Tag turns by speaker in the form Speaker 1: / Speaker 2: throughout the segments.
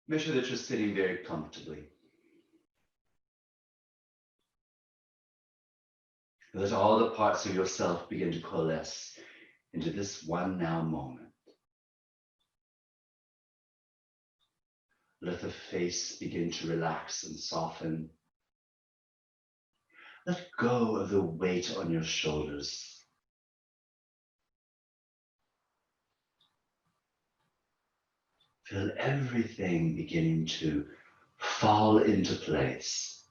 Speaker 1: Make sure that you're sitting very comfortably. Let all the parts of yourself begin to coalesce into this one now moment. Let the face begin to relax and soften. Let go of the weight on your shoulders. Feel everything beginning to fall into place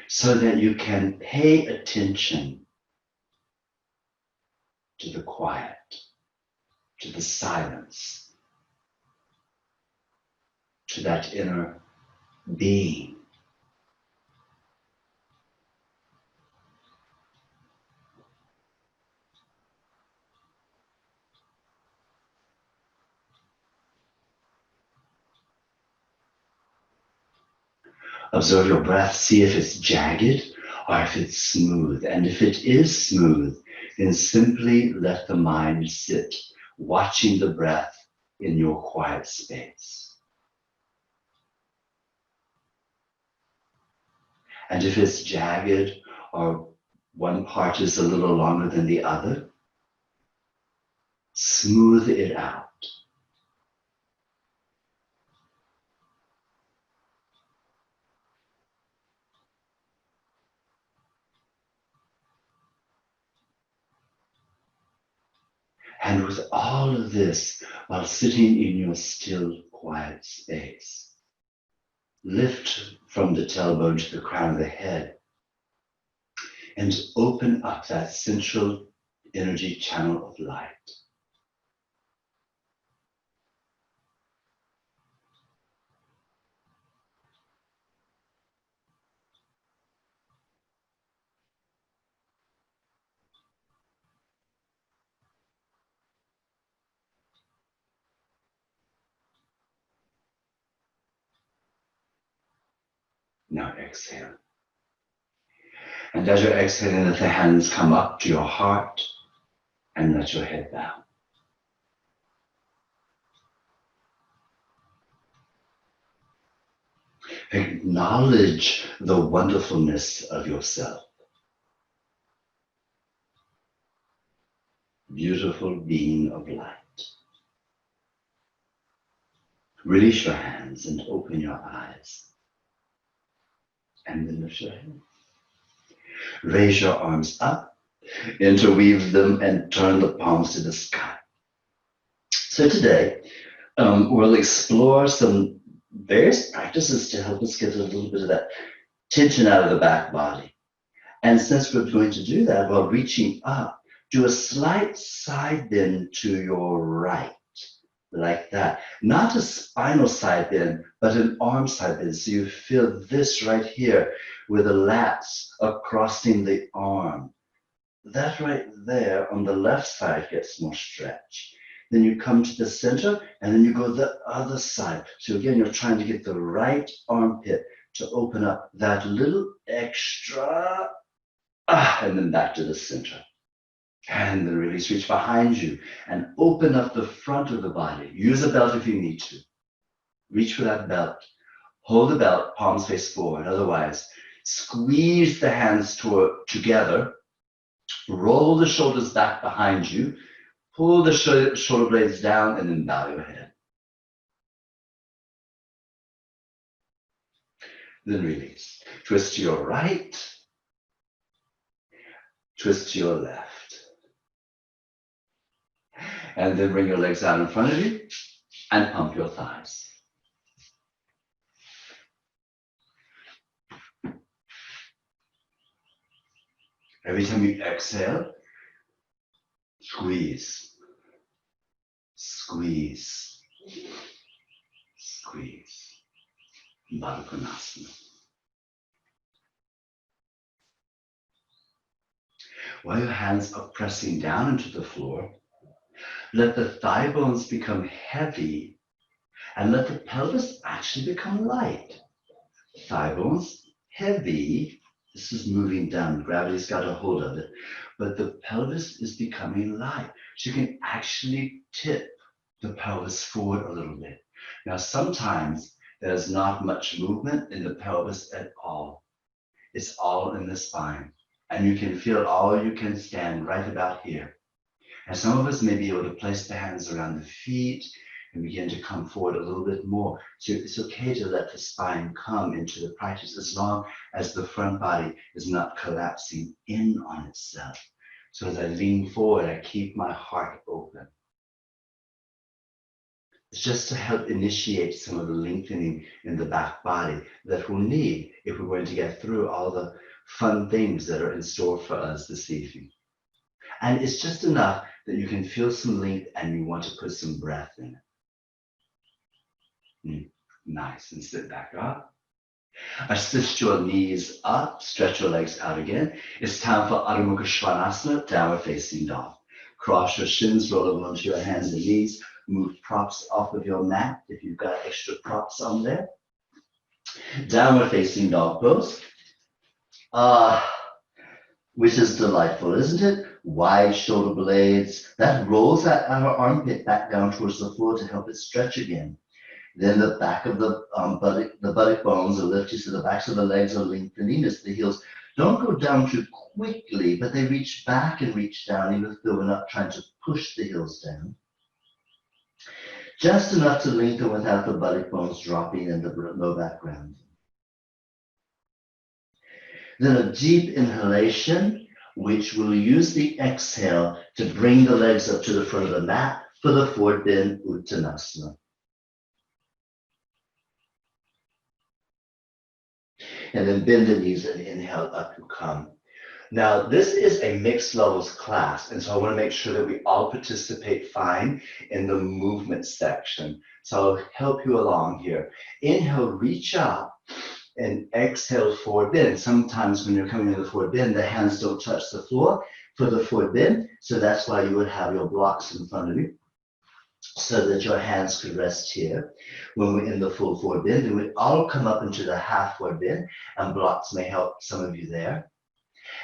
Speaker 1: so that you can pay attention to the quiet, to the silence, to that inner being. Observe your breath, see if it's jagged or if it's smooth. And if it is smooth, then simply let the mind sit, watching the breath in your quiet space. And if it's jagged or one part is a little longer than the other, smooth it out. And with all of this, while sitting in your still, quiet space, lift from the tailbone to the crown of the head and open up that central energy channel of light. Now exhale. And as you're exhaling, let the hands come up to your heart and let your head down. Acknowledge the wonderfulness of yourself. Beautiful being of light. Release your hands and open your eyes. And then lift your head. Raise your arms up, interweave them, and turn the palms to the sky. So today, we'll explore some various practices to help us get a little bit of that tension out of the back body. And since we're going to do that while reaching up, do a slight side bend to your right, like that. Not a spinal side bend, but an arm side bend. So you feel this right here with the lats crossing the arm. That right there on the left side gets more stretch. Then you come to the center and then you go the other side. So again, you're trying to get the right armpit to open up that little extra, and then back to the center. And then release, reach behind you and open up the front of the body. Use a belt if you need to. Reach for that belt. Hold the belt, palms face forward. Otherwise, squeeze the hands together. Roll the shoulders back behind you. Pull the shoulder blades down and then bow your head. Then release. Twist to your right. Twist to your left. And then bring your legs out in front of you and pump your thighs. Every time you exhale, squeeze, squeeze, squeeze. Baddha Konasana. While your hands are pressing down into the floor, let the thigh bones become heavy and let the pelvis actually become light. Thigh bones heavy. This is moving down. Gravity's got a hold of it. But the pelvis is becoming light. So you can actually tip the pelvis forward a little bit. Now, sometimes there's not much movement in the pelvis at all. It's all in the spine. And you can feel all you can stand right about here. And some of us may be able to place the hands around the feet and begin to come forward a little bit more. So it's okay to let the spine come into the practice as long as the front body is not collapsing in on itself. So as I lean forward, I keep my heart open. It's just to help initiate some of the lengthening in the back body that we'll need if we're going to get through all the fun things that are in store for us this evening. And it's just enough that you can feel some length and you want to put some breath in it. Nice. And sit back up. Assist your knees up. Stretch your legs out again. It's time for Adho Mukha Svanasana, downward facing dog. Cross your shins, roll over onto your hands and knees. Move props off of your mat if you've got extra props on there. Downward facing dog pose. Which is delightful, isn't it? Wide shoulder blades. That rolls that outer armpit back down towards the floor to help it stretch again. Then the back of the buttock bones are lifted, so the backs of the legs are lengthening as the heels don't go down too quickly, but they reach back and reach down, even though we're not trying to push the heels down. Just enough to lengthen without the buttock bones dropping in the low back round. Then a deep inhalation, which will use the exhale to bring the legs up to the front of the mat for the forward bend Uttanasana. And then bend the knees and inhale, up you come. Now, this is a mixed levels class, and so I want to make sure that we all participate fine in the movement section. So I'll help you along here. Inhale, reach up, and exhale, forward bend. Sometimes when you're coming to the forward bend, the hands don't touch the floor for the forward bend, so that's why you would have your blocks in front of you, so that your hands could rest here. When we're in the full forward bend, and we all come up into the half forward bend, and blocks may help some of you there.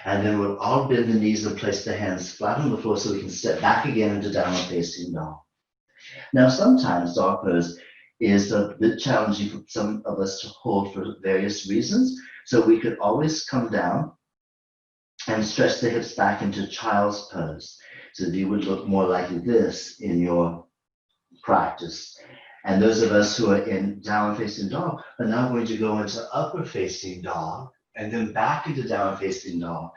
Speaker 1: And then we'll all bend the knees and place the hands flat on the floor so we can step back again into downward facing dog. Now, sometimes dog pose is a bit challenging for some of us to hold for various reasons. So we could always come down and stretch the hips back into child's pose. So you would look more like this in your practice. And those of us who are in downward facing dog are now going to go into upward facing dog and then back into downward facing dog.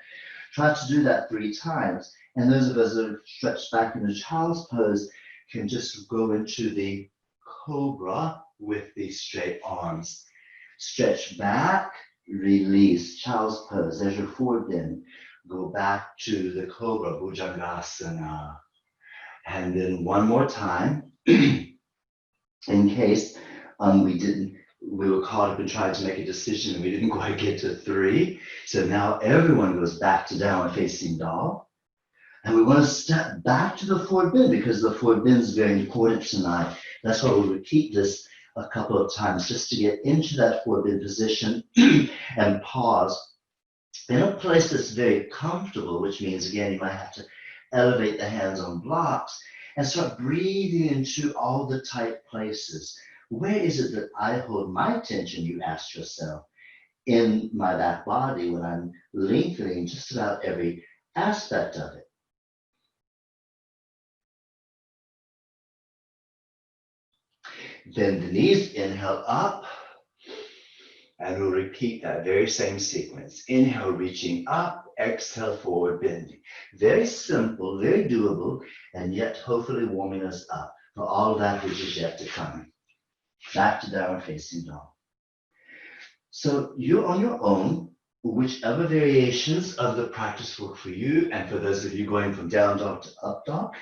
Speaker 1: Try to do that 3 times. And those of us that are stretched back into child's pose can just go into the cobra with the straight arms. Stretch back, release, child's pose. There's your forward bend. Go back to the cobra, bhujangasana. And then one more time, in case we were caught up in trying to make a decision and we didn't quite get to 3. So now everyone goes back to downward facing dog. And we want to step back to the forward bend because the forward bend is very important tonight. That's why we repeat this a couple of times just to get into that forward bend position and pause in a place that's very comfortable, which means, again, you might have to elevate the hands on blocks and start breathing into all the tight places. Where is it that I hold my tension, you ask yourself, in my back body when I'm lengthening just about every aspect of it? Bend the knees, inhale up, and we'll repeat that very same sequence. Inhale, reaching up, exhale, forward bending. Very simple, very doable, and yet hopefully warming us up for all that which is yet to come. Back to downward facing dog. So you're on your own, whichever variations of the practice work for you, and for those of you going from down dog to up dog,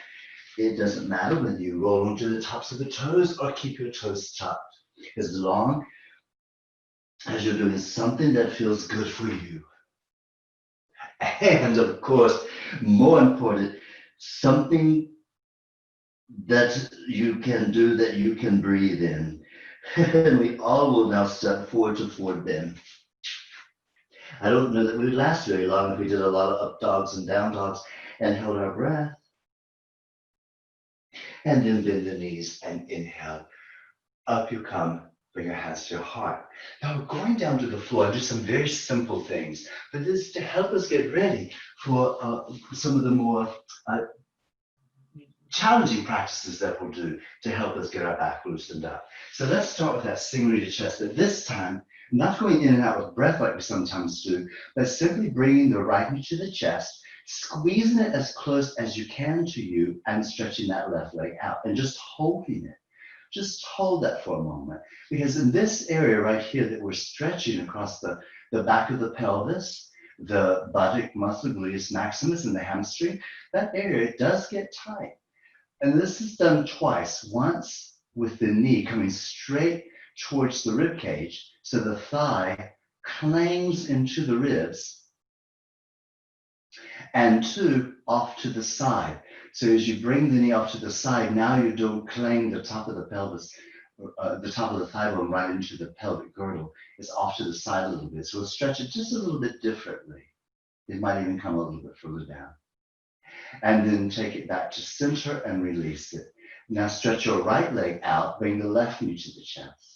Speaker 1: it doesn't matter whether you roll onto the tops of the toes or keep your toes tucked, as long as you're doing something that feels good for you. And of course, more important, something that you can do that you can breathe in. And we all will now step forward to forward bend. I don't know that we would last very long if we did a lot of up dogs and down dogs and held our breath. And then bend the knees and inhale. Up you come, bring your hands to your heart. Now we're going down to the floor and do some very simple things, but this is to help us get ready for some of the more challenging practices that we'll do to help us get our back loosened up. So let's start with that single to chest, but this time, not going in and out with breath like we sometimes do, but simply bringing the right knee to the chest, squeezing it as close as you can to you and stretching that left leg out and just holding it. Just hold that for a moment, because in this area right here that we're stretching across the back of the pelvis, the buttock muscle, gluteus maximus, and the hamstring, that area does get tight. And this is done twice, once with the knee coming straight towards the rib cage, so the thigh clangs into the ribs, and two, off to the side. So as you bring the knee off to the side, now you don't clang the top of the pelvis, the top of the thigh bone right into the pelvic girdle. It's off to the side a little bit. So we'll stretch it just a little bit differently. It might even come a little bit further down. And then take it back to center and release it. Now stretch your right leg out, bring the left knee to the chest.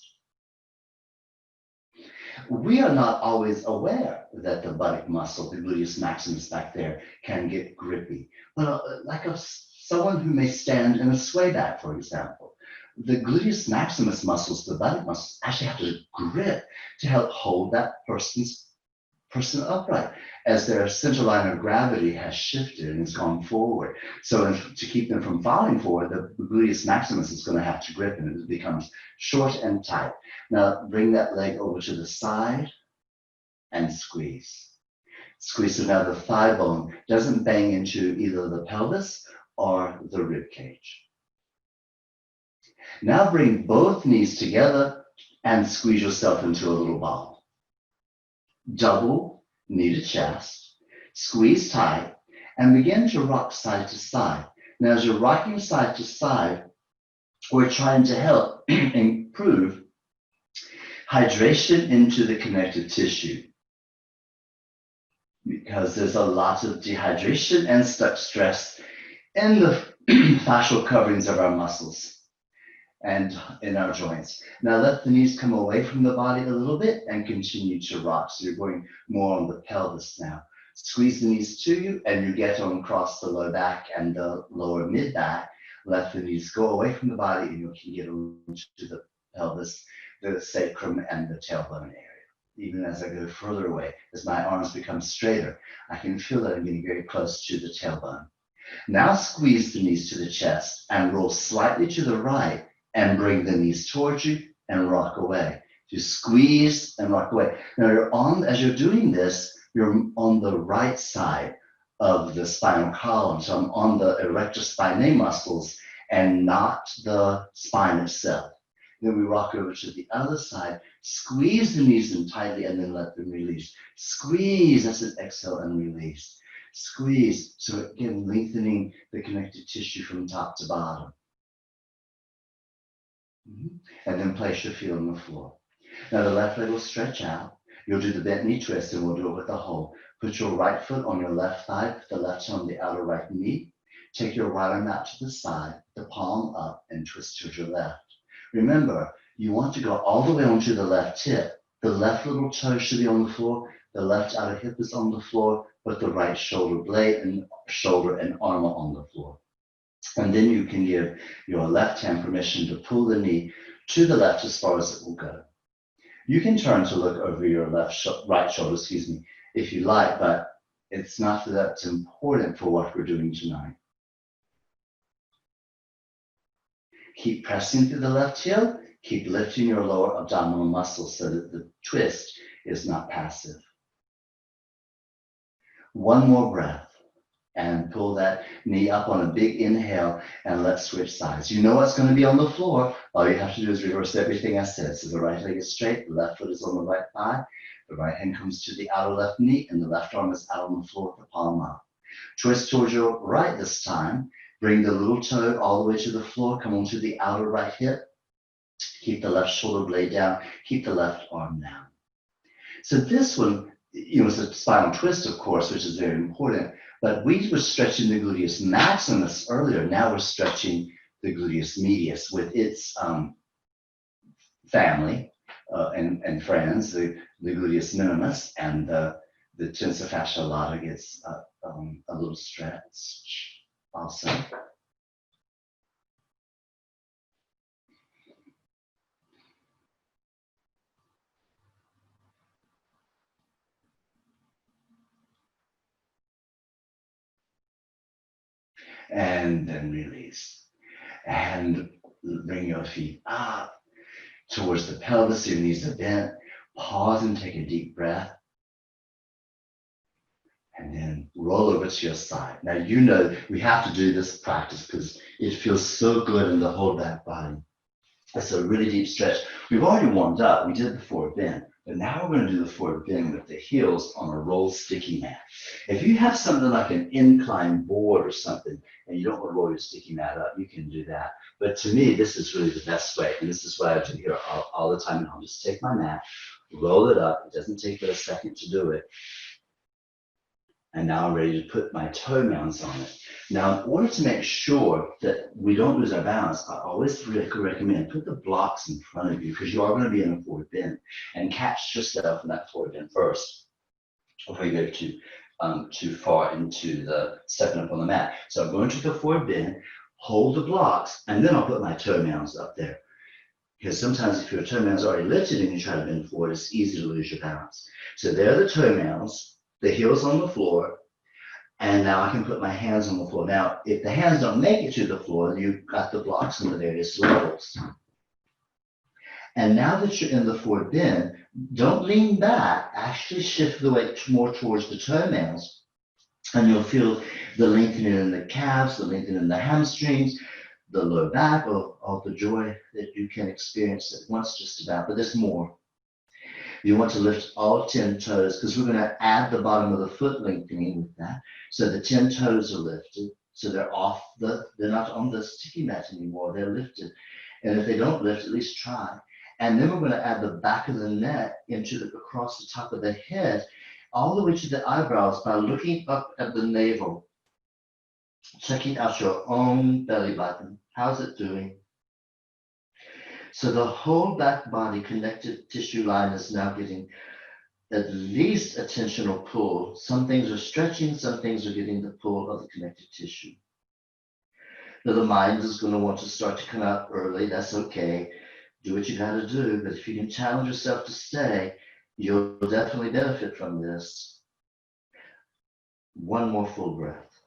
Speaker 1: We are not always aware that the buttock muscle, the gluteus maximus back there, can get grippy. But like someone who may stand in a sway back, for example, the gluteus maximus muscles, the buttock muscles, actually have to grip to help hold that person upright as their center line of gravity has shifted and has gone forward. So to keep them from falling forward, the gluteus maximus is going to have to grip and it becomes short and tight. Now bring that leg over to the side and squeeze. Squeeze so now the thigh bone doesn't bang into either the pelvis or the rib cage. Now bring both knees together and squeeze yourself into a little ball. Double knee to chest, squeeze tight, and begin to rock side to side. Now, as you're rocking side to side, we're trying to help improve hydration into the connective tissue, because there's a lot of dehydration and stress in the fascial coverings of our muscles and in our joints. Now let the knees come away from the body a little bit and continue to rock. So you're going more on the pelvis now. Squeeze the knees to you and you get on across the low back and the lower mid back. Let the knees go away from the body and you can get into the pelvis, the sacrum, and the tailbone area. Even as I go further away, as my arms become straighter, I can feel that I'm getting very close to the tailbone. Now squeeze the knees to the chest and roll slightly to the right and bring the knees towards you and rock away. You squeeze and rock away. Now as you're doing this, you're on the right side of the spinal column. So I'm on the erector spinae muscles and not the spine itself. Then we rock over to the other side, squeeze the knees in tightly and then let them release. Squeeze, that's an exhale and release. Squeeze, so again, lengthening the connective tissue from top to bottom. And then place your feet on the floor. Now the left leg will stretch out. You'll do the bent knee twist and we'll do it with the hold. Put your right foot on your left thigh, put the left hand on the outer right knee. Take your right arm out to the side, the palm up and twist to your left. Remember, you want to go all the way onto the left hip. The left little toe should be on the floor. The left outer hip is on the floor, but the right shoulder blade and shoulder and arm are on the floor. And then you can give your left hand permission to pull the knee to the left as far as it will go. You can turn to look over your right shoulder, if you like, but it's not that that's important for what we're doing tonight. Keep pressing through the left heel. Keep lifting your lower abdominal muscles so that the twist is not passive. One more breath. And pull that knee up on a big inhale and let's switch sides. You know what's going to be on the floor. All you have to do is reverse everything I said. So the right leg is straight, the left foot is on the right thigh, the right hand comes to the outer left knee, and the left arm is out on the floor with the palm up. Twist towards your right this time. Bring the little toe all the way to the floor, come onto the outer right hip. Keep the left shoulder blade down, keep the left arm down. So this one, is a spinal twist, of course, which is very important. But we were stretching the gluteus maximus earlier. Now we're stretching the gluteus medius with its family and friends, the gluteus minimus and the tensor fascia lata gets a little stretch also. And then release. And bring your feet up towards the pelvis, your knees are bent. Pause and take a deep breath. And then roll over to your side. Now, you know we have to do this practice because it feels so good in the whole back body. It's a really deep stretch. We've already warmed up. We did the forward bend. But now we're going to do the forward bend with the heels on a roll sticky mat. If you have something like an incline board or something, and you don't want to roll your sticky mat up, you can do that. But to me, this is really the best way. And this is what I do here all the time. And I'll just take my mat, roll it up. It doesn't take but a second to do it. And now I'm ready to put my toe mounts on it. Now, in order to make sure that we don't lose our balance, I always recommend put the blocks in front of you because you are going to be in a forward bend, and catch yourself in that forward bend first before you go too far into the stepping up on the mat. So I'm going to the forward bend, hold the blocks, and then I'll put my toe mounts up there. Because sometimes if your toe mounts are already lifted and you try to bend forward, it's easy to lose your balance. So there are the toe mounts. The heels on the floor, and now I can put my hands on the floor. Now, if the hands don't make it to the floor, you've got the blocks in the various levels. And now that you're in the forward bend, don't lean back, actually shift the weight more towards the toenails, and you'll feel the lengthening in the calves, the lengthening in the hamstrings, the lower back, all the joy that you can experience at once just about, but there's more. You want to lift all 10 toes because we're going to add the bottom of the foot lengthening with that. So the 10 toes are lifted. So they're not on the sticky mat anymore. They're lifted. And if they don't lift, at least try. And then we're going to add the back of the neck across the top of the head, all the way to the eyebrows by looking up at the navel, checking out your own belly button. How's it doing? So the whole back body connective tissue line is now getting at least a tensional pull. Some things are stretching, some things are getting the pull of the connective tissue. Now the mind is going to want to start to come out early. That's okay. Do what you got to do. But if you can challenge yourself to stay, you'll definitely benefit from this. One more full breath.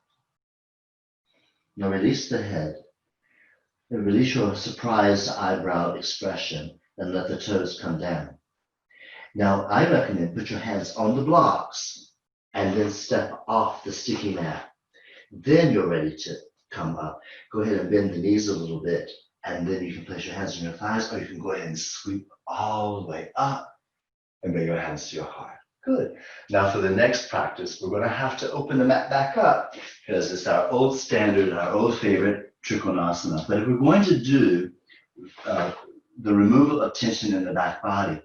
Speaker 1: Now release the head. And release your surprised eyebrow expression and let the toes come down. Now, I recommend put your hands on the blocks and then step off the sticky mat. Then you're ready to come up. Go ahead and bend the knees a little bit, and then you can place your hands on your thighs, or you can go ahead and sweep all the way up and bring your hands to your heart. Good. Now for the next practice, we're going to have to open the mat back up because it's our old standard, our old favorite, Trikonasana. But if we're going to do the removal of tension in the back body,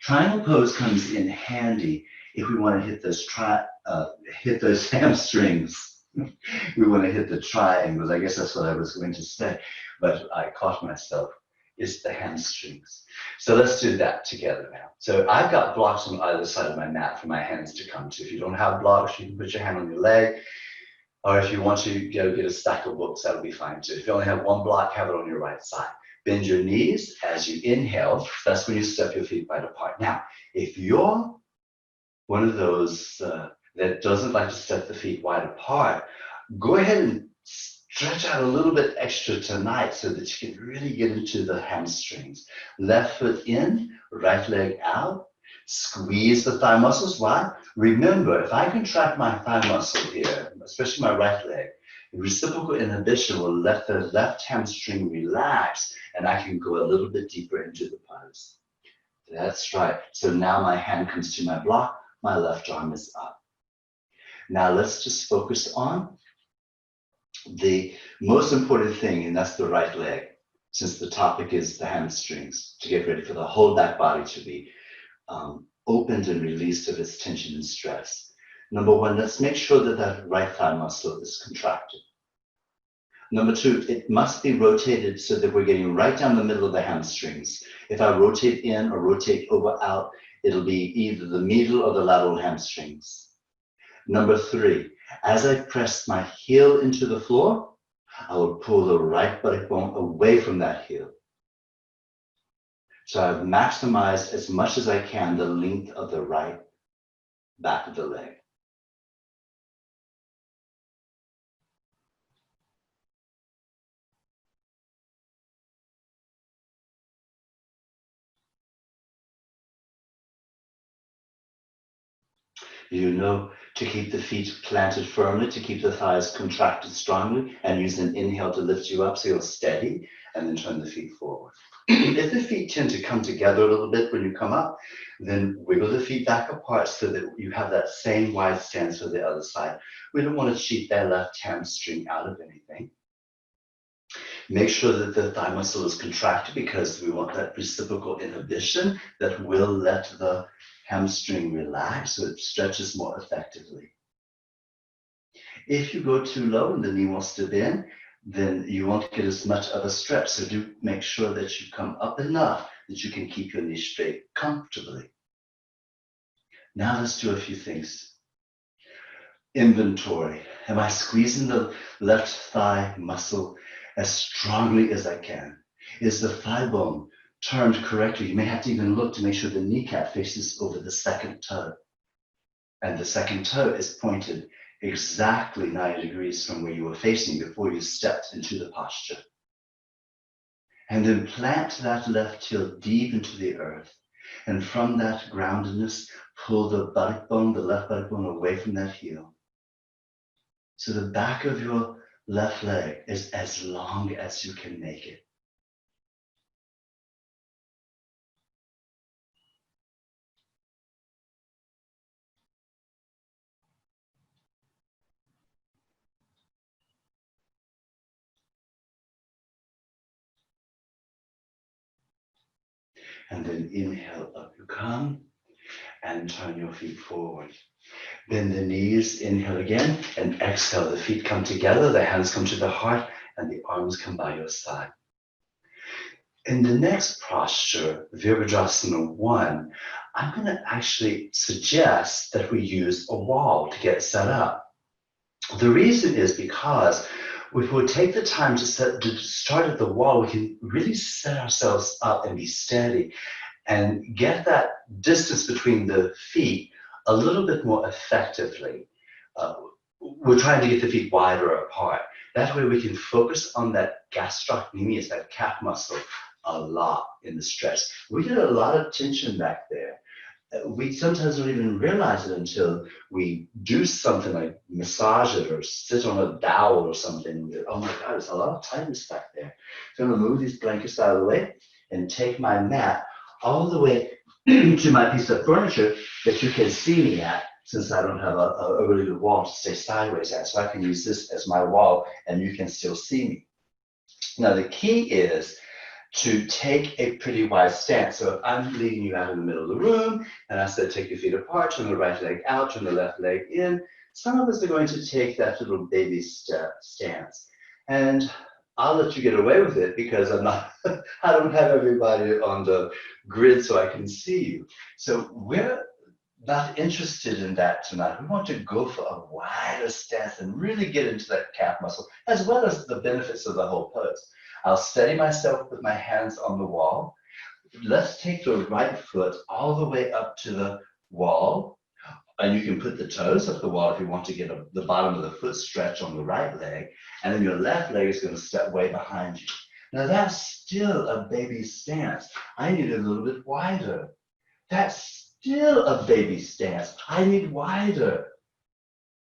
Speaker 1: triangle pose comes in handy if we want to hit those hamstrings. We want to hit the triangles. I guess that's what I was going to say, but I caught myself. It's the hamstrings. So let's do that together now. So I've got blocks on either side of my mat for my hands to come to. If you don't have blocks, you can put your hand on your leg. Or if you want to go get a stack of books, that'll be fine too. If you only have one block, have it on your right side. Bend your knees as you inhale. That's when you step your feet wide apart. Now, if you're one of those that doesn't like to step the feet wide apart, go ahead and stretch out a little bit extra tonight so that you can really get into the hamstrings. Left foot in, right leg out. Squeeze the thigh muscles. Why? Remember, if I contract my thigh muscle here, especially my right leg, the reciprocal inhibition will let the left hamstring relax, and I can go a little bit deeper into the pose. That's right. So now my hand comes to my block, my left arm is up. Now let's just focus on the most important thing, and that's the right leg, since the topic is the hamstrings, to get ready for the whole back body to be opened and released of its tension and stress. Number one, let's make sure that that right thigh muscle is contracted. Number 2, it must be rotated so that we're getting right down the middle of the hamstrings. If I rotate in or rotate over out, it'll be either the medial or the lateral hamstrings. Number 3, as I press my heel into the floor, I will pull the right buttock bone away from that heel. So I've maximized as much as I can the length of the right back of the leg. You know to keep the feet planted firmly, to keep the thighs contracted strongly, and use an inhale to lift you up so you're steady, and then turn the feet forward. If the feet tend to come together a little bit when you come up, then wiggle the feet back apart so that you have that same wide stance for the other side. We don't want to cheat that left hamstring out of anything. Make sure that the thigh muscle is contracted because we want that reciprocal inhibition that will let the hamstring relax so it stretches more effectively. If you go too low and the knee wants to bend, then you won't get as much of a stretch. So do make sure that you come up enough that you can keep your knee straight comfortably. Now let's do a few things. Inventory. Am I squeezing the left thigh muscle as strongly as I can? Is the thigh bone turned correctly? You may have to even look to make sure the kneecap faces over the second toe. And the second toe is pointed exactly 90 degrees from where you were facing before you stepped into the posture. And then plant that left heel deep into the earth. And from that groundedness, pull the buttock bone, the left buttock bone, away from that heel. So the back of your left leg is as long as you can make it. And then inhale, up you come, and turn your feet forward. Bend the knees, inhale again, and exhale. The feet come together, the hands come to the heart, and the arms come by your side. In the next posture, Virabhadrasana 1, I'm going to actually suggest that we use a wall to get set up. The reason is because if we take the time to start at the wall, we can really set ourselves up and be steady and get that distance between the feet a little bit more effectively. We're trying to get the feet wider apart. That way we can focus on that gastrocnemius, that calf muscle, a lot in the stretch. We get a lot of tension back there. We sometimes don't even realize it until we do something like massage it or sit on a dowel or something. Oh my God, there's a lot of tightness back there. So I'm gonna move these blankets out of the way and take my mat all the way to my piece of furniture that you can see me at, since I don't have a really good wall to stay sideways at. So I can use this as my wall and you can still see me. Now the key is to take a pretty wide stance. So if I'm leading you out in the middle of the room and I said take your feet apart, turn the right leg out, turn the left leg in, some of us are going to take that little baby step stance. And I'll let you get away with it because I don't have everybody on the grid so I can see you. So we're not interested in that tonight. We want to go for a wider stance and really get into that calf muscle, as well as the benefits of the whole pose. I'll steady myself with my hands on the wall. Let's take the right foot all the way up to the wall. And you can put the toes up the wall if you want to get the bottom of the foot stretch on the right leg. And then your left leg is going to step way behind you. Now that's still a baby stance. I need it a little bit wider. That's still a baby stance. I need wider.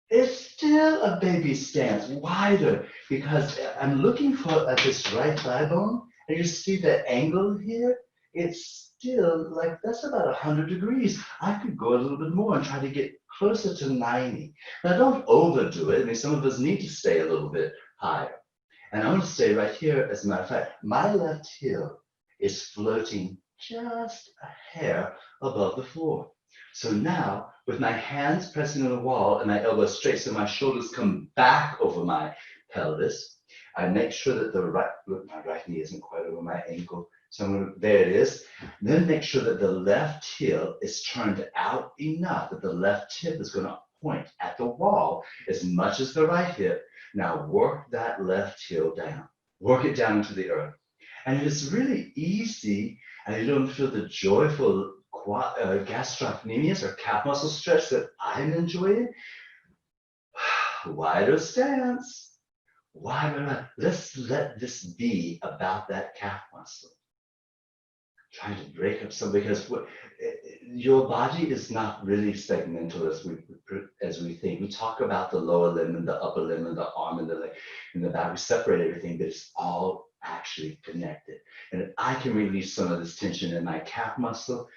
Speaker 1: It's still a baby stance, wider, because I'm looking for this right thigh bone, and you see the angle here? It's still like, that's about 100 degrees. I could go a little bit more and try to get closer to 90. Now don't overdo it. I mean, some of us need to stay a little bit higher. And I'm gonna stay right here, as a matter of fact. My left heel is floating just a hair above the floor. So now, with my hands pressing on the wall and my elbows straight, so my shoulders come back over my pelvis, I make sure that my right knee isn't quite over my ankle. So there it is. Then make sure that the left heel is turned out enough that the left hip is going to point at the wall as much as the right hip. Now work that left heel down. Work it down into the earth. And it's really easy, and you don't feel the joyful gastrocnemius or calf muscle stretch that I'm enjoying. Wider stance. Wider. Let's let this be about that calf muscle. Trying to break up some, because your body is not really segmental as we think. We talk about the lower limb and the upper limb and the arm and the leg and the back. We separate everything, but it's all actually connected. And if I can release some of this tension in my calf muscle,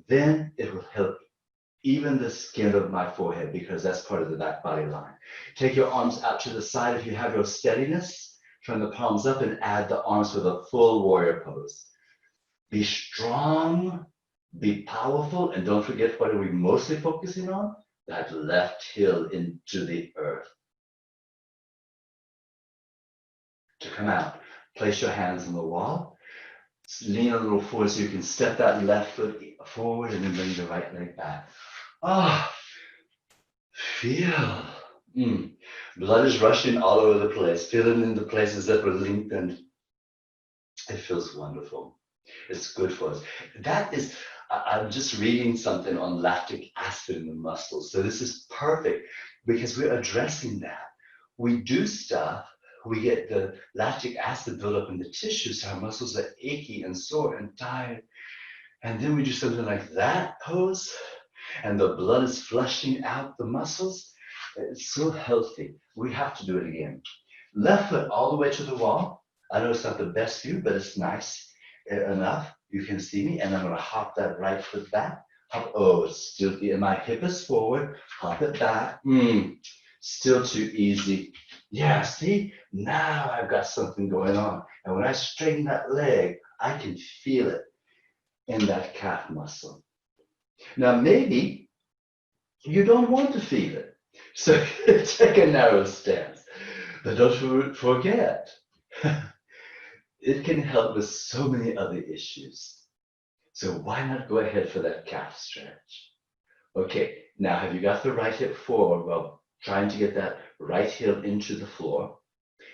Speaker 1: then it will help even the skin of my forehead, because that's part of the back body line. Take your arms out to the side. If you have your steadiness, turn the palms up and add the arms with a full warrior pose. Be strong, be powerful, and don't forget, what are we mostly focusing on? That left heel into the earth. To come out, place your hands on the wall, lean a little forward so you can step that left foot forward and then bring the right leg back. Ah, feel. Blood is rushing all over the place, feeling in the places that were lengthened. It feels wonderful. It's good for us. That is, I'm just reading something on lactic acid in the muscles. So this is perfect because we're addressing that. We do stuff, we get the lactic acid build up in the tissues, so our muscles are achy and sore and tired. And then we do something like that pose, and the blood is flushing out the muscles. It's so healthy. We have to do it again. Left foot all the way to the wall. I know it's not the best view, but it's nice enough. You can see me, and I'm going to hop that right foot back. Hop, oh, it's still, my hip is forward. Hop it back. Still too easy. Yeah, see? Now I've got something going on. And when I straighten that leg, I can feel it in that calf muscle. Now, maybe you don't want to feel it. So take a narrow stance. But don't forget, it can help with so many other issues. So why not go ahead for that calf stretch? Okay, now have you got the right hip forward? Well, trying to get that right heel into the floor.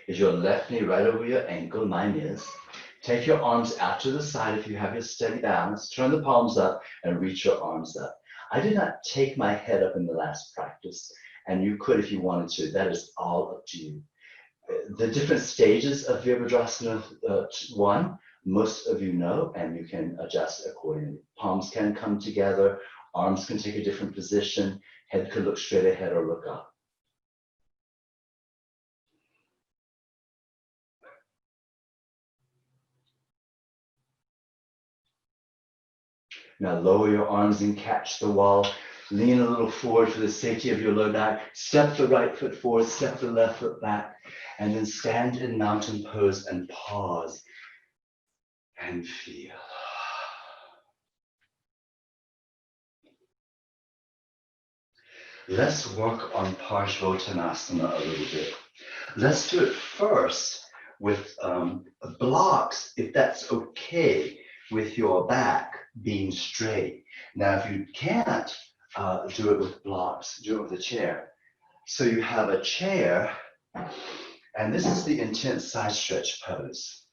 Speaker 1: Is your left knee right over your ankle? Mine is. Take your arms out to the side if you have your steady balance. Turn the palms up and reach your arms up. I did not take my head up in the last practice, and you could if you wanted to. That is all up to you. The different stages of Virabhadrasana 1, most of you know, and you can adjust accordingly. Palms can come together, arms can take a different position, head could look straight ahead or look up. Now lower your arms and catch the wall. Lean a little forward for the safety of your low back. Step the right foot forward, step the left foot back, and then stand in mountain pose and pause and feel. Let's work on Parshvottanasana a little bit. Let's do it first with blocks, if that's okay with your back being straight. Now, if you can't do it with blocks, do it with a chair. So you have a chair, and this is the intense side stretch pose.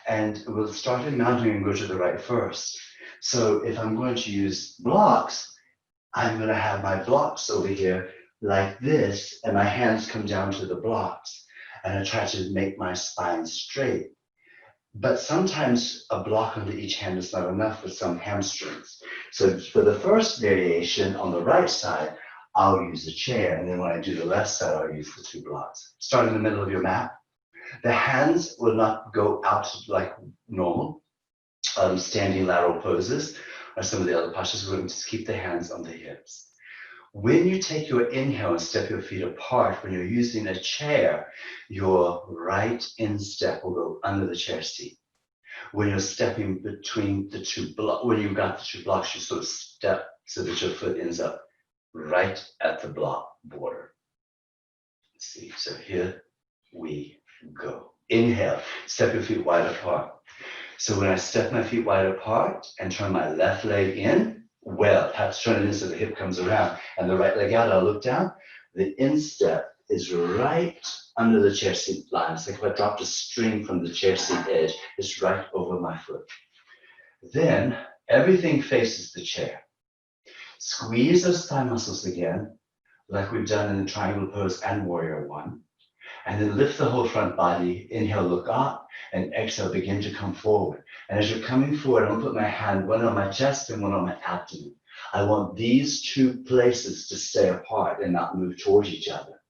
Speaker 1: And we'll start in mounting and go to the right first. So if I'm going to use blocks, I'm going to have my blocks over here like this, and my hands come down to the blocks, and I try to make my spine straight. But sometimes a block under each hand is not enough with some hamstrings. So for the first variation on the right side, I'll use a chair, and then when I do the left side, I'll use the 2 blocks. Start in the middle of your mat. The hands will not go out like normal, standing lateral poses, or some of the other postures. We're going to just keep the hands on the hips. When you take your inhale and step your feet apart, when you're using a chair, your right instep will go under the chair seat. When you're stepping between the 2 blocks, when you've got the 2 blocks, you sort of step so that your foot ends up right at the block border. Let's see, so here we go. Inhale, step your feet wide apart. So when I step my feet wide apart and turn my left leg in, well, perhaps turn it in so the hip comes around and the right leg out, I'll look down. The instep is right under the chair seat line. It's like if I dropped a string from the chair seat edge, it's right over my foot. Then everything faces the chair. Squeeze those thigh muscles again, like we've done in the triangle pose and warrior one. And then lift the whole front body. Inhale, look up, and exhale, begin to come forward. And as you're coming forward, I'm gonna put my hand, one on my chest and one on my abdomen. I want these two places to stay apart and not move towards each other.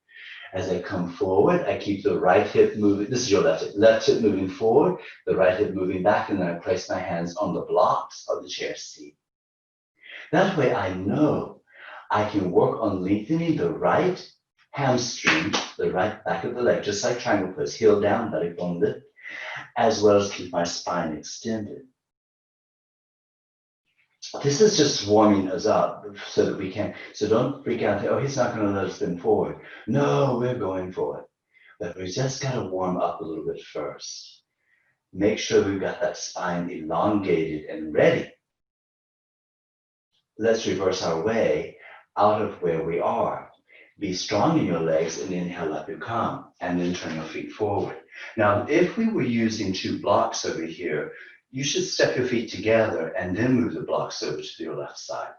Speaker 1: As I come forward, I keep the right hip moving. This is your left hip moving forward, the right hip moving back, and then I place my hands on the blocks of the chair seat. That way I know I can work on lengthening the right hamstring, the right back of the leg, just like triangle pose, heel down, belly bone lift, as well as keep my spine extended. This is just warming us up so that we can, so don't freak out, oh, he's not gonna let us bend forward. No, we're going for it. But we just gotta warm up a little bit first. Make sure we've got that spine elongated and ready. Let's reverse our way out of where we are. Be strong in your legs and inhale up you come, and then turn your feet forward. Now, if we were using two blocks over here, you should step your feet together and then move the blocks over to your left side.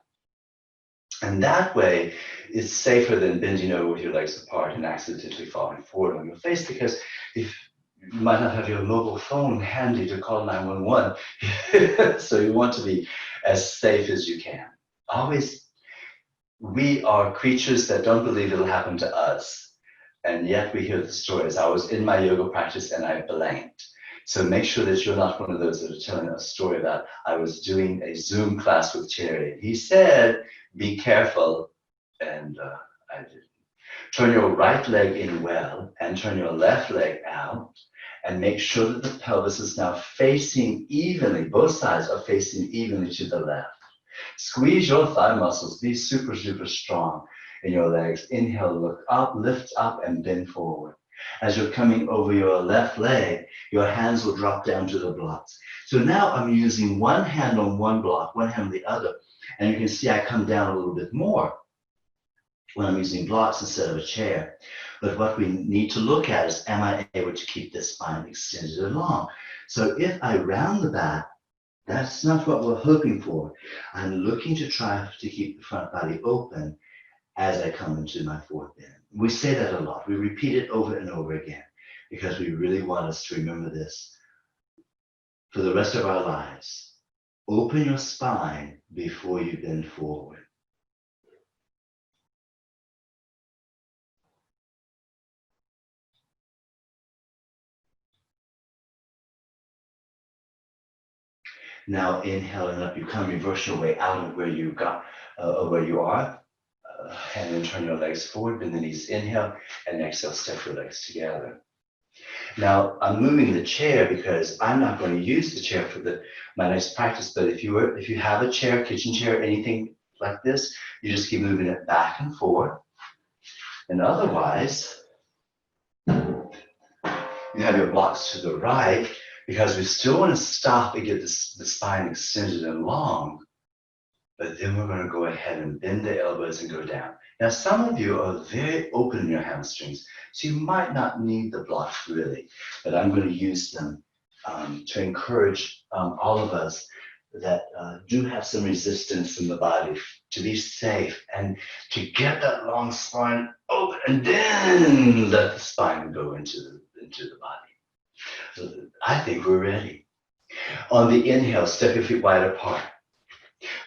Speaker 1: And that way, it's safer than bending over with your legs apart and accidentally falling forward on your face, because if you might not have your mobile phone handy to call 911, so you want to be as safe as you can. Always, we are creatures that don't believe it'll happen to us, and yet we hear the stories. I was in my yoga practice and I blanked. So make sure that you're not one of those that are telling a story that I was doing a Zoom class with Cherry. He said, be careful, and I did. Turn your right leg in well and turn your left leg out, and make sure that the pelvis is now facing evenly. Both sides are facing evenly to the left. Squeeze your thigh muscles. Be super, super strong in your legs. Inhale, look up, lift up, and bend forward. As you're coming over your left leg, your hands will drop down to the blocks. So now I'm using one hand on one block, one hand on the other. And you can see I come down a little bit more when I'm using blocks instead of a chair. But what we need to look at is, am I able to keep the spine extended along? So if I round the back, that's not what we're hoping for. I'm looking to try to keep the front body open as I come into my fourth bend. We say that a lot. We repeat it over and over again because we really want us to remember this for the rest of our lives. Open your spine before you bend forward. Now inhaling up, you come, reverse your way out of where you got, where you are, and then turn your legs forward, bend the knees, inhale, and exhale, step your legs together. Now I'm moving the chair because I'm not going to use the chair for my next practice, but if you have a chair, kitchen chair, anything like this, you just keep moving it back and forth. And otherwise, you have your blocks to the right, because we still want to stop and get the spine extended and long, but then we're going to go ahead and bend the elbows and go down. Now, some of you are very open in your hamstrings, so you might not need the blocks really, but I'm going to use them to encourage all of us that do have some resistance in the body to be safe and to get that long spine open, and then let the spine go into the body. So I think we're ready. On the inhale, step your feet wide apart.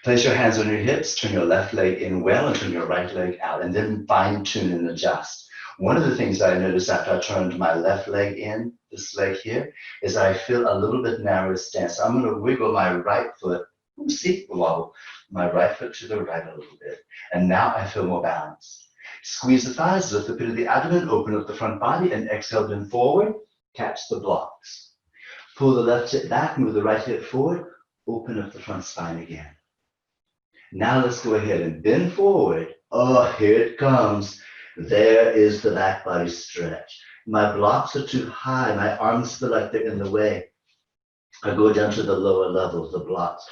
Speaker 1: Place your hands on your hips, turn your left leg in well and turn your right leg out, and then fine tune and adjust. One of the things I noticed after I turned my left leg in, this leg here, is I feel a little bit narrow stance. I'm going to wiggle my right foot, see, wobble, my right foot to the right a little bit. And now I feel more balanced. Squeeze the thighs, lift the pit of the abdomen, open up the front body, and exhale, bend forward, catch the blocks. Pull the left hip back, move the right hip forward, open up the front spine again. Now let's go ahead and bend forward. Oh, here it comes. There is the back body stretch. My blocks are too high. My arms feel like they're in the way. I go down to the lower level of the blocks.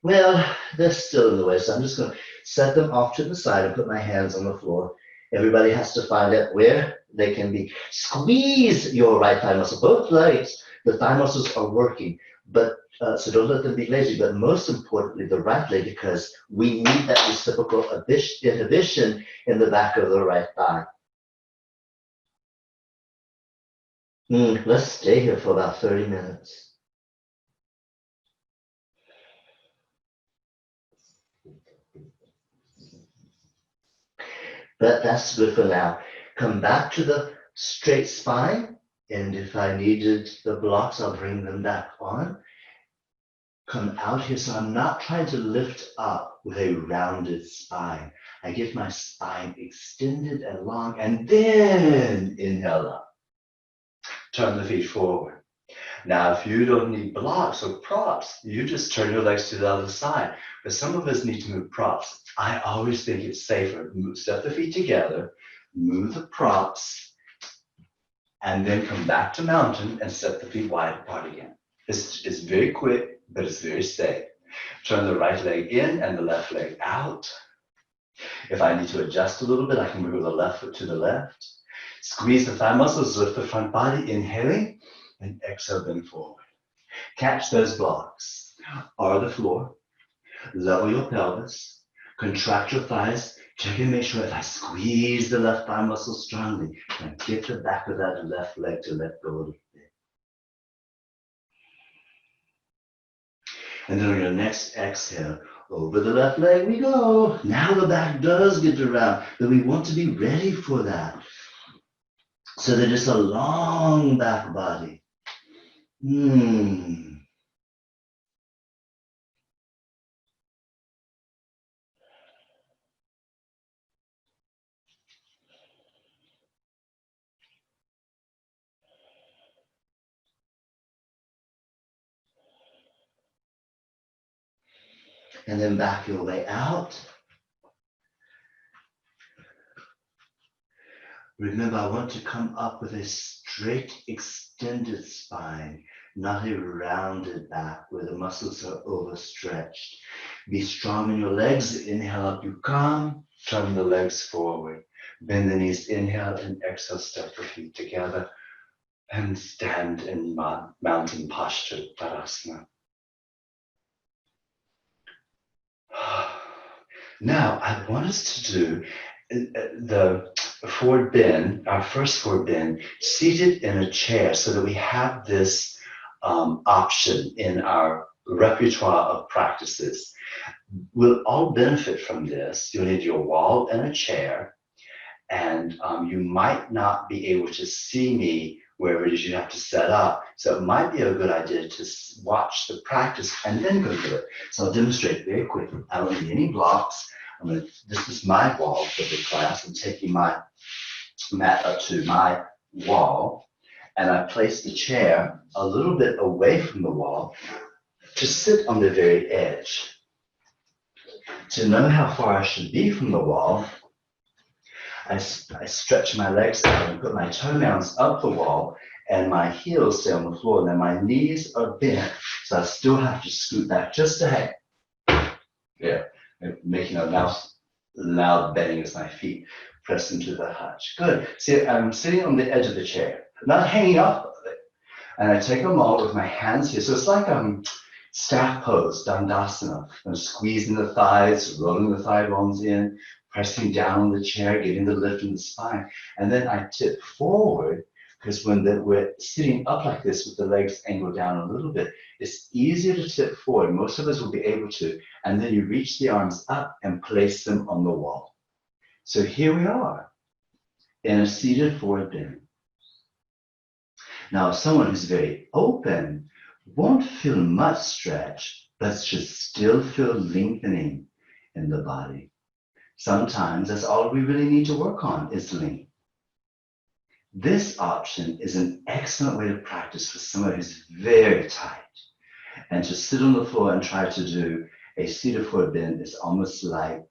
Speaker 1: Well, they're still in the way, so I'm just going to set them off to the side and put my hands on the floor. Everybody has to find out where they can be. Squeeze your right thigh muscle, both legs. The thigh muscles are working, but so don't let them be lazy. But most importantly, the right leg, because we need that reciprocal inhibition in the back of the right thigh. Let's stay here for about 30 minutes. But that's good for now. Come back to the straight spine. And if I needed the blocks, I'll bring them back on. Come out here. So I'm not trying to lift up with a rounded spine. I get my spine extended and long, and then inhale up. Turn the feet forward. Now, if you don't need blocks or props, you just turn your legs to the other side. But some of us need to move props. I always think it's safer. Step the feet together, move the props, and then come back to mountain and step the feet wide apart again. It's very quick, but it's very safe. Turn the right leg in and the left leg out. If I need to adjust a little bit, I can move the left foot to the left. Squeeze the thigh muscles, lift the front body, inhaling, and exhale, bend forward. Catch those blocks or the floor. Level your pelvis. Contract your thighs. Check and make sure if I squeeze the left thigh muscle strongly, and get the back of that left leg to let go a little bit. And then on your next exhale, over the left leg we go. Now the back does get around, but we want to be ready for that. So that it's a long back body. And then back your way out. Remember, I want to come up with a straight, extended spine, not a rounded back where the muscles are overstretched. Be strong in your legs. Inhale up, you come. Turn the legs forward. Bend the knees. Inhale and exhale. Step the feet together and stand in mountain posture, Tadasana. Now, I want us to do the forward bend, our first forward bend, seated in a chair so that we have this option in our repertoire of practices. We'll all benefit from this. You'll need your wall and a chair, and you might not be able to see me wherever it is you have to set up. So it might be a good idea to watch the practice and then go through it. So I'll demonstrate very quickly. I don't need any blocks. This is my wall for the class. I'm taking my mat up to my wall, and I place the chair a little bit away from the wall to sit on the very edge. To know how far I should be from the wall, I stretch my legs out and put my toenails up the wall, and my heels stay on the floor. And then my knees are bent, so I still have to scoot back just a hair. Yeah, making a loud bending as my feet press into the hutch. Good. See, I'm sitting on the edge of the chair, not hanging off of it. And I take them all with my hands here. So it's like staff pose, Dandasana. I'm squeezing the thighs, rolling the thigh bones in, pressing down on the chair, getting the lift in the spine. And then I tip forward, because when we're sitting up like this with the legs angled down a little bit, it's easier to tip forward. Most of us will be able to. And then you reach the arms up and place them on the wall. So here we are in a seated forward bend. Now, someone who's very open won't feel much stretch, but should still feel lengthening in the body. Sometimes that's all we really need to work on is length. This option is an excellent way to practice for someone who's very tight. And to sit on the floor and try to do a seated forward bend is almost like,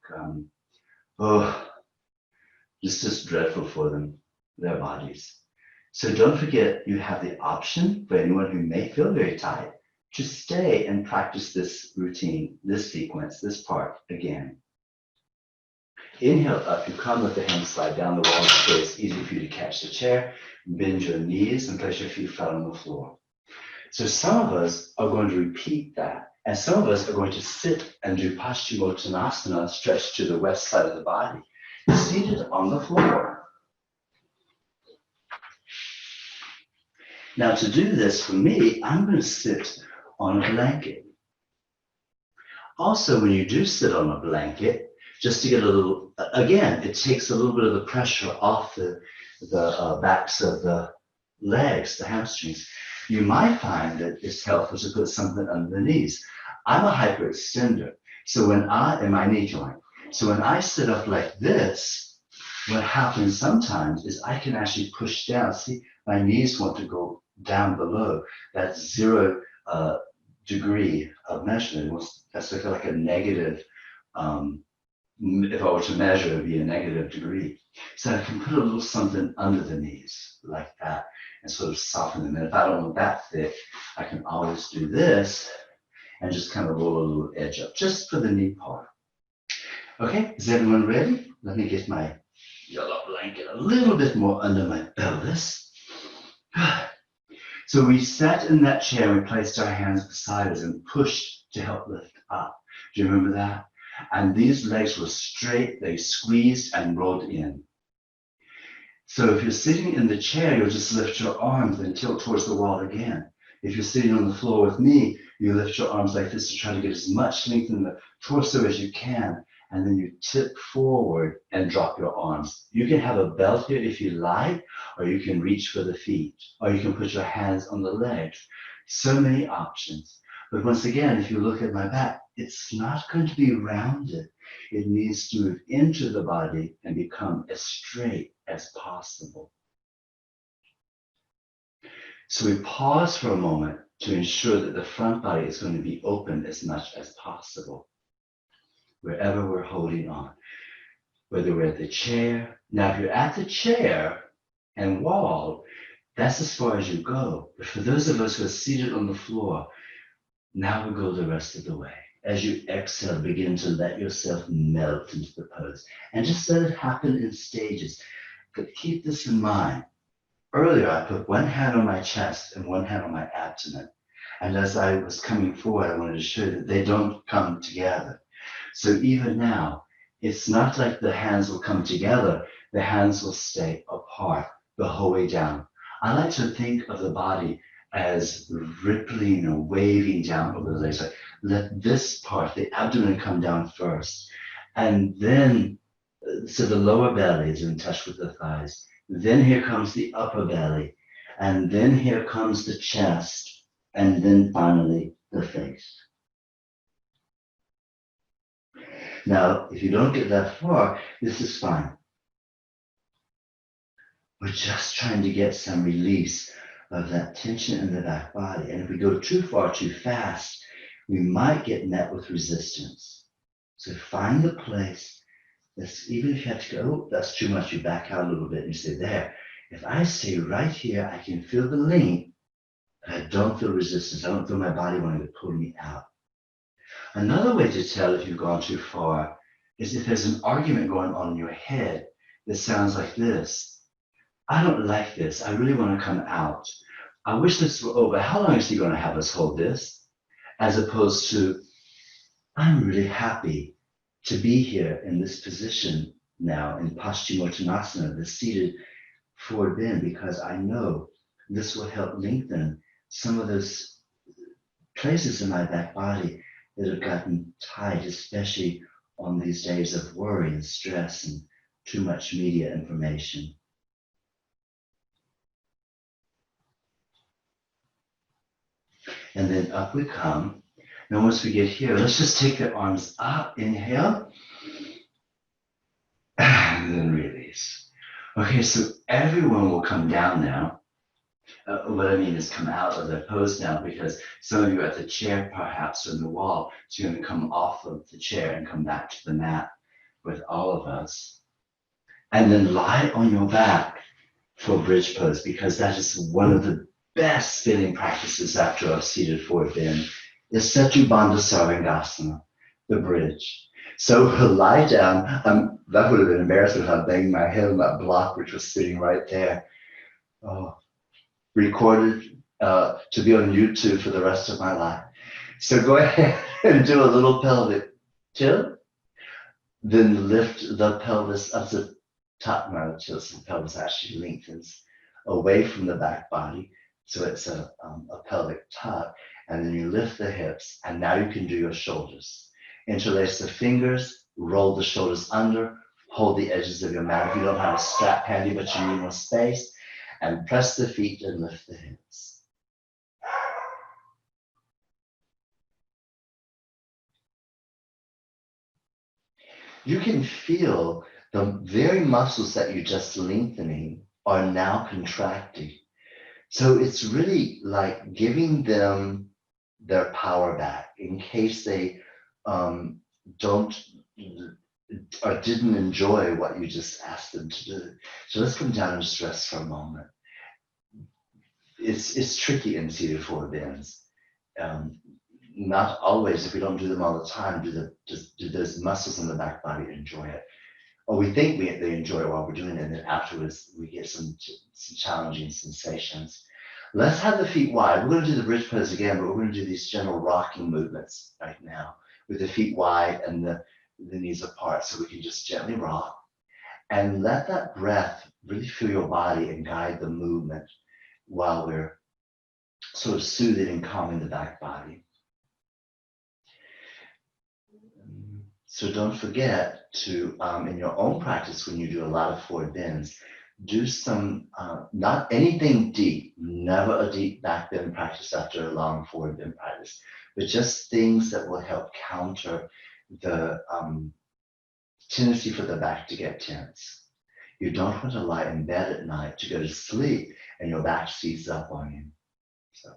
Speaker 1: it's just dreadful for them, their bodies. So don't forget, you have the option for anyone who may feel very tight to stay and practice this routine, this sequence, this part again. Inhale up, you come, let the hands slide down the wall so it's easy for you to catch the chair, bend your knees and place your feet flat on the floor. So some of us are going to repeat that, and some of us are going to sit and do Paschimottanasana, stretched to the west side of the body, seated on the floor. Now to do this for me, I'm going to sit on a blanket. Also, when you do sit on a blanket, just to get a little, again, it takes a little bit of the pressure off the backs of the legs, the hamstrings. You might find that it's helpful to put something under the knees. I'm a hyperextender, so in my knee joint. So when I sit up like this, what happens sometimes is I can actually push down. See, my knees want to go down below. That's 0 degree of measurement. That's like a negative. If I were to measure, it would be a negative degree. So I can put a little something under the knees like that and sort of soften them. And if I don't want that thick, I can always do this and just kind of roll a little edge up just for the knee part. Okay, is everyone ready? Let me get my yellow blanket a little bit more under my pelvis. So we sat in that chair, we placed our hands beside us and pushed to help lift up. Do you remember that? And these legs were straight, they squeezed and rolled in. So if you're sitting in the chair, you'll just lift your arms and tilt towards the wall again. If you're sitting on the floor with me, you lift your arms like this to try to get as much length in the torso as you can. And then you tip forward and drop your arms. You can have a belt here if you like, or you can reach for the feet, or you can put your hands on the legs. So many options. But once again, if you look at my back, it's not going to be rounded. It needs to move into the body and become as straight as possible. So we pause for a moment to ensure that the front body is going to be open as much as possible, wherever we're holding on, whether we're at the chair. Now, if you're at the chair and wall, that's as far as you go. But for those of us who are seated on the floor, now we go the rest of the way. As you exhale, begin to let yourself melt into the pose and just let it happen in stages. But keep this in mind. Earlier, I put one hand on my chest and one hand on my abdomen. And as I was coming forward, I wanted to show you that they don't come together. So even now, it's not like the hands will come together. The hands will stay apart the whole way down. I like to think of the body as rippling or waving down over the legs. Like, let this part, the abdomen, come down first. And then, so the lower belly is in touch with the thighs. Then here comes the upper belly. And then here comes the chest. And then finally, the face. Now, if you don't get that far, this is fine. We're just trying to get some release of that tension in the back body. And if we go too far, too fast, we might get met with resistance. So find the place that's, even if you have to go, oh, that's too much, you back out a little bit and you say, there. If I stay right here, I can feel the length, but I don't feel resistance. I don't feel my body wanting to pull me out. Another way to tell if you've gone too far is if there's an argument going on in your head that sounds like this. I don't like this. I really want to come out. I wish this were over. How long is he going to have us hold this? As opposed to, I'm really happy to be here in this position now in Paschimottanasana, the seated forward bend, because I know this will help lengthen some of those places in my back body that have gotten tight, especially on these days of worry and stress and too much media information. And then up we come. Now once we get here, let's just take the arms up, inhale, and then release. Okay, so everyone will come down now. What I mean is come out of their pose now, because some of you are at the chair perhaps or the wall, so you're going to come off of the chair and come back to the mat with all of us. And then lie on your back for bridge pose, because that is one of the best spinning practices after a seated forward bend, is Setu Bandha Sarvangasana, the bridge. So lie down. That would have been embarrassing if I banged my head on that block, which was sitting right there. Oh, recorded to be on YouTube for the rest of my life. So go ahead and do a little pelvic tilt. Then lift the pelvis up to top. Now the pelvis actually lengthens away from the back body. So it's a pelvic tuck. And then you lift the hips. And now you can do your shoulders. Interlace the fingers, roll the shoulders under, hold the edges of your mat. If you don't have a strap handy, but you need more space, and press the feet and lift the hips. You can feel the very muscles that you're just lengthening are now contracting. So it's really like giving them their power back in case they don't or didn't enjoy what you just asked them to do. So let's come down and just rest for a moment. It's tricky in seated forward bends. Not always, if we don't do them all the time, do those muscles in the back body enjoy it? Or we think they enjoy it while we're doing it, and then afterwards we get some challenging sensations. Let's have the feet wide. We're going to do the bridge pose again, but we're going to do these general rocking movements right now with the feet wide and the knees apart, so we can just gently rock and let that breath really fill your body and guide the movement while we're sort of soothing and calming the back body. So don't forget to, in your own practice, when you do a lot of forward bends, do some, not anything deep, never a deep back bend practice after a long forward bend practice, but just things that will help counter the tendency for the back to get tense. You don't want to lie in bed at night to go to sleep and your back seats up on you. So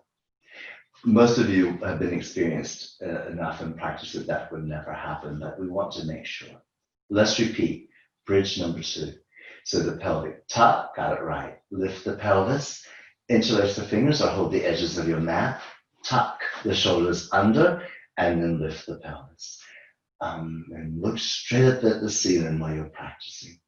Speaker 1: most of you have been experienced enough in practice that would never happen, but we want to make sure. Let's repeat, bridge number 2. So the pelvic tuck, got it right. Lift the pelvis, interlace the fingers or hold the edges of your mat, tuck the shoulders under, and then lift the pelvis. And look straight up at the ceiling while you're practicing.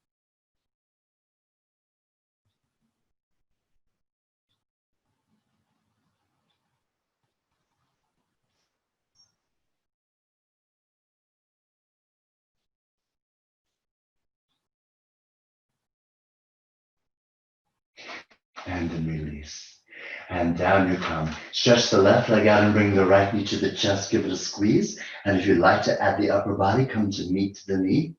Speaker 1: And then release. And down you come. Stretch the left leg out and bring the right knee to the chest. Give it a squeeze. And if you'd like to add the upper body, come to meet the knee.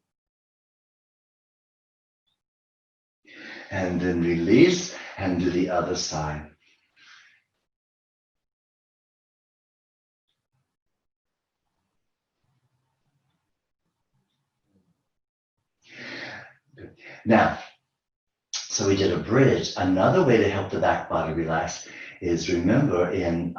Speaker 1: And then release and do the other side. Good. Now, so we did a bridge. Another way to help the back body relax is, remember, in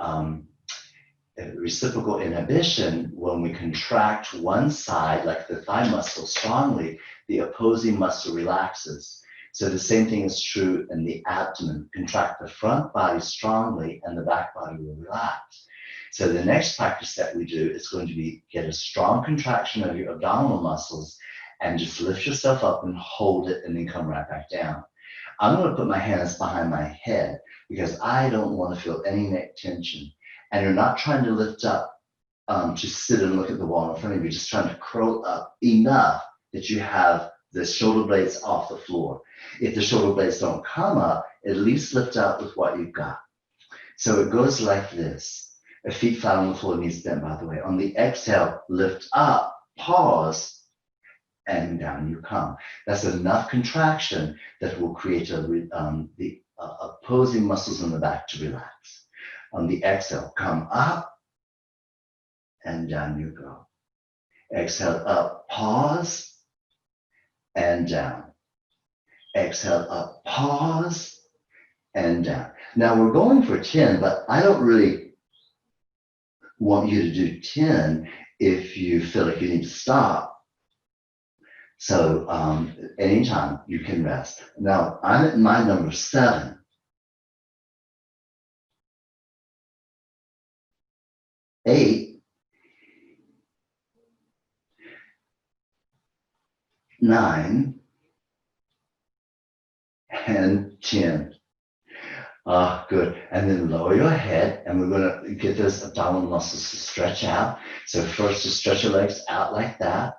Speaker 1: reciprocal inhibition, when we contract one side, like the thigh muscle strongly, the opposing muscle relaxes. So the same thing is true in the abdomen. Contract the front body strongly and the back body will relax. So the next practice that we do is going to be get a strong contraction of your abdominal muscles and just lift yourself up and hold it and then come right back down. I'm going to put my hands behind my head because I don't want to feel any neck tension. And you're not trying to lift up to sit and look at the wall in front of you. You're just trying to curl up enough that you have the shoulder blades off the floor. If the shoulder blades don't come up, at least lift up with what you've got. So it goes like this. Feet flat on the floor, knees bent, by the way. On the exhale, lift up, pause, and down you come. That's enough contraction that will create the opposing muscles in the back to relax. On the exhale, come up, and down you go. Exhale up, pause, and down. Exhale up, pause, and down. Now we're going for 10, but I don't really want you to do 10 if you feel like you need to stop. So anytime you can rest. Now I'm at my number 7. 8, 9, and 10. Ah, good. And then lower your head, and we're going to get those abdominal muscles to stretch out. So first, just stretch your legs out like that.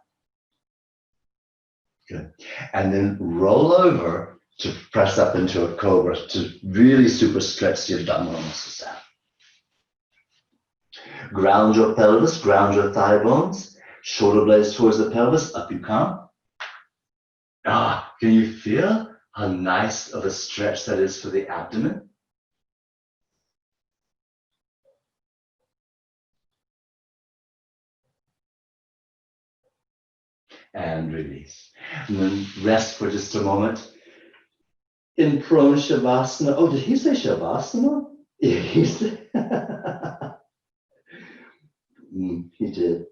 Speaker 1: Good. And then roll over to press up into a cobra to really super stretch the abdominal muscles out. Ground your pelvis, ground your thigh bones, shoulder blades towards the pelvis, up you come. Ah, can you feel how nice of a stretch that is for the abdomen? And release. And then rest for just a moment. In prone shavasana. Oh, did he say shavasana? Yeah, he said. He did.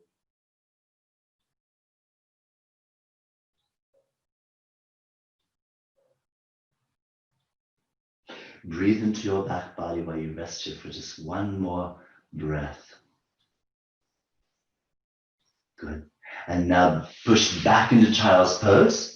Speaker 1: Breathe into your back body while you rest here for just one more breath. Good. And now push back into child's pose.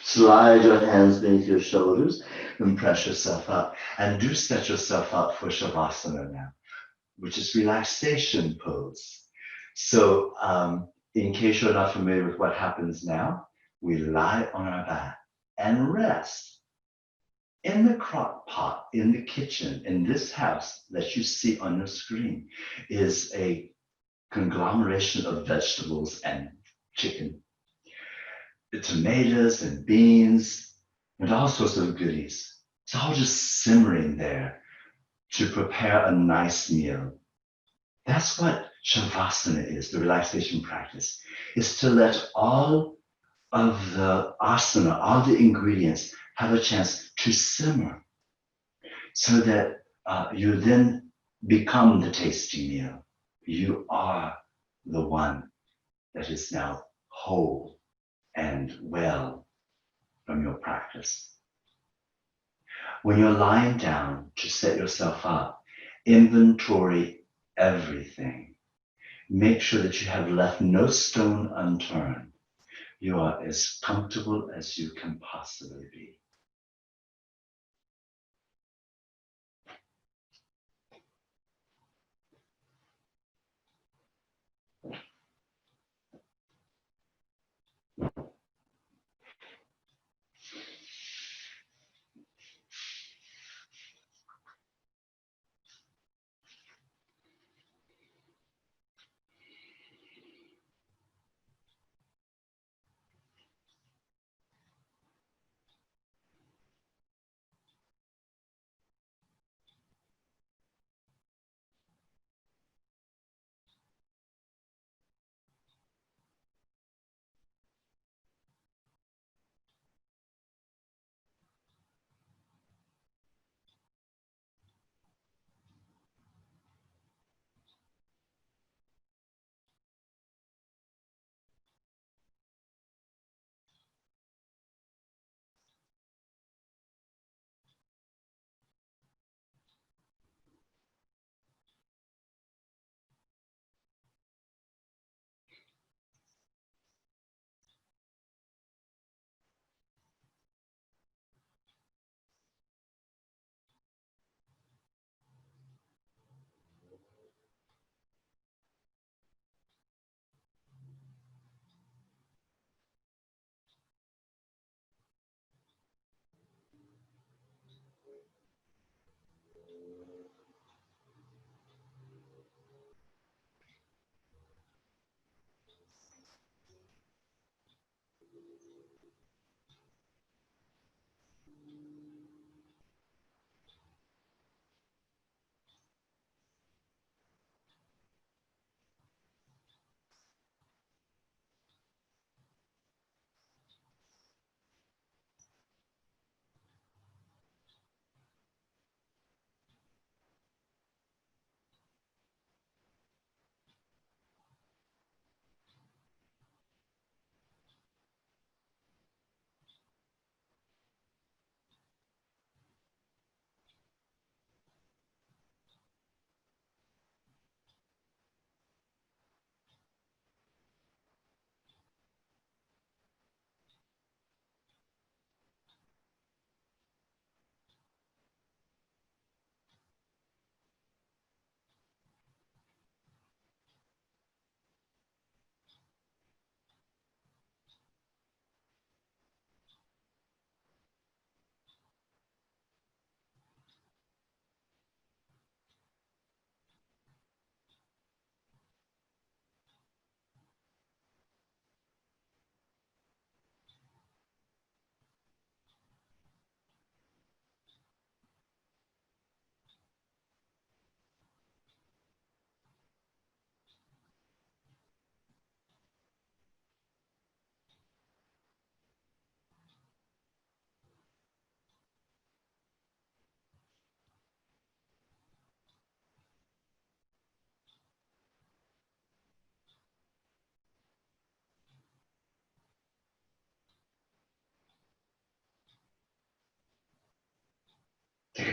Speaker 1: Slide your hands beneath your shoulders and press yourself up. And do set yourself up for shavasana now, which is relaxation pose. So in case you're not familiar with what happens now, we lie on our back and rest in the crock pot, in the kitchen, in this house that you see on your screen is a conglomeration of vegetables and chicken, the tomatoes and beans, and all sorts of goodies. It's all just simmering there to prepare a nice meal. That's what Shavasana is, the relaxation practice, is to let all of the asana, all the ingredients have a chance to simmer so that you then become the tasty meal. You are the one that is now whole and well from your practice. When you're lying down to set yourself up, inventory everything. Make sure that you have left no stone unturned. You are as comfortable as you can possibly be.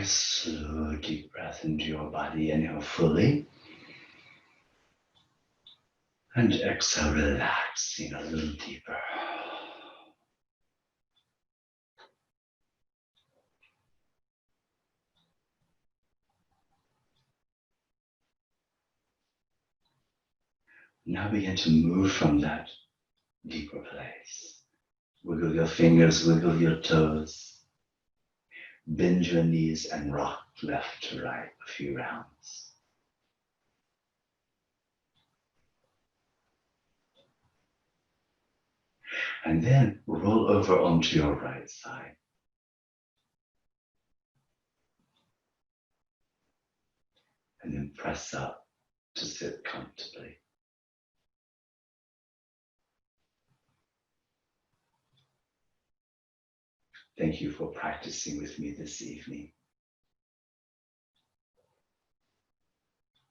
Speaker 1: a slow, deep breath into your body. Inhale fully. And exhale, relaxing a little deeper. Now begin to move from that deeper place. Wiggle your fingers, wiggle your toes. Bend your knees and rock left to right a few rounds. And then roll over onto your right side. And then press up to sit comfortably. Thank you for practicing with me this evening.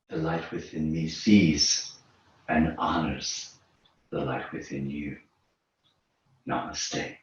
Speaker 1: The light within me sees and honors the light within you. Namaste.